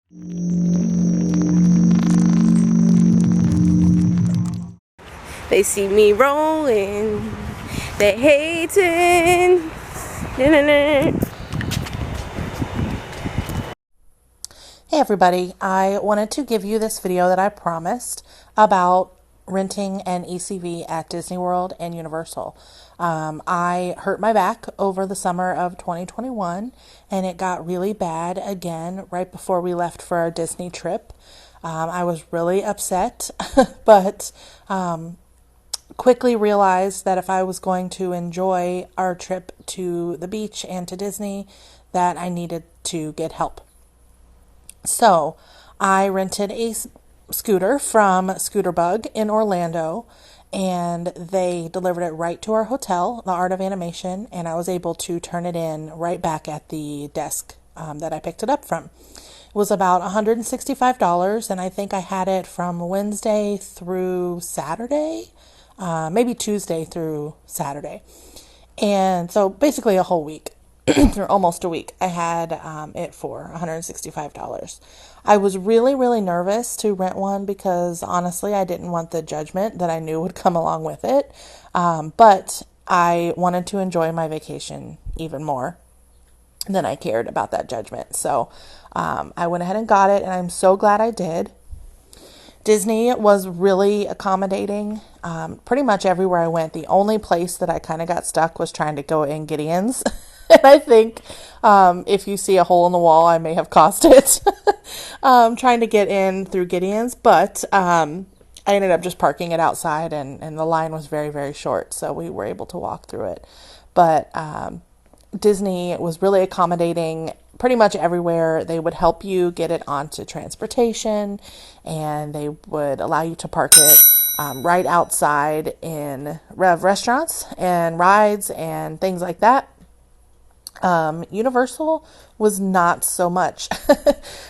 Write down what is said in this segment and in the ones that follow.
They see me rolling, they hating. Hey everybody, I wanted to give you this video that I promised about renting an ECV at Disney World and Universal. I hurt my back over the summer of 2021 and it got really bad again right before we left for our Disney trip. I was really upset, but quickly realized that if I was going to enjoy our trip to the beach and to Disney, that I needed to get help. So I rented a scooter from Scooter Bug in Orlando, and they delivered it right to our hotel, the Art of Animation, and I was able to turn it in right back at the desk that I picked it up from. It was about $165, and I think I had it from Wednesday through Saturday, maybe Tuesday through Saturday. And so basically a whole week. Or almost a week, I had it for $165. I was really, really nervous to rent one because honestly, I didn't want the judgment that I knew would come along with it. But I wanted to enjoy my vacation even more than I cared about that judgment. So I went ahead and got it, and I'm so glad I did. Disney was really accommodating pretty much everywhere I went. The only place that I kind of got stuck was trying to go in Gideon's. And I think if you see a hole in the wall, I may have caused it trying to get in through Gideon's. But I ended up just parking it outside, and the line was very, very short. So we were able to walk through it. But Disney was really accommodating pretty much everywhere. They would help you get it onto transportation, and they would allow you to park it right outside in restaurants and rides and things like that. Universal was not so much.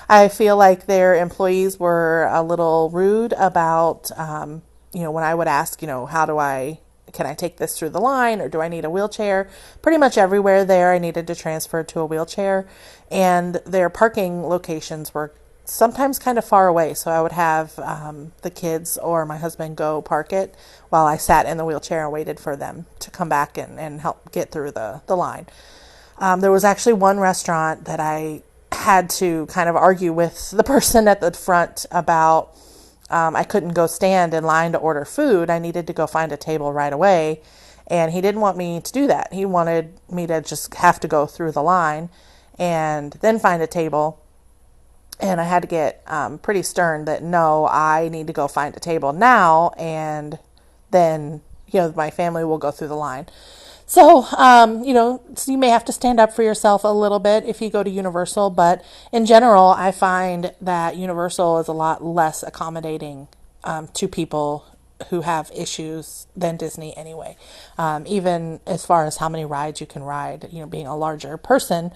I feel like their employees were a little rude about, when I would ask, can I take this through the line, or do I need a wheelchair? Pretty much everywhere there, I needed to transfer to a wheelchair, and their parking locations were sometimes kind of far away. So I would have the kids or my husband go park it while I sat in the wheelchair and waited for them to come back and help get through the line. There was actually one restaurant that I had to kind of argue with the person at the front about. I couldn't go stand in line to order food. I needed to go find a table right away. And he didn't want me to do that. He wanted me to just have to go through the line and then find a table. And I had to get pretty stern that no, I need to go find a table now, and then, my family will go through the line. So, you may have to stand up for yourself a little bit if you go to Universal, but in general, I find that Universal is a lot less accommodating to people who have issues than Disney anyway. Even as far as how many rides you can ride, being a larger person,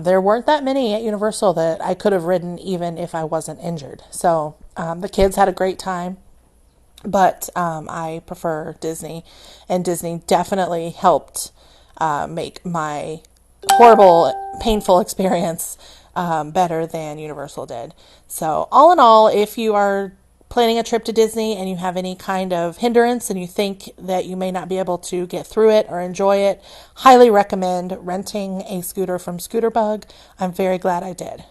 there weren't that many at Universal that I could have ridden even if I wasn't injured. So the kids had a great time. But I prefer Disney, and Disney definitely helped make my horrible, painful experience better than Universal did. So all in all, if you are planning a trip to Disney and you have any kind of hindrance and you think that you may not be able to get through it or enjoy it, highly recommend renting a scooter from Scooter Bug. I'm very glad I did.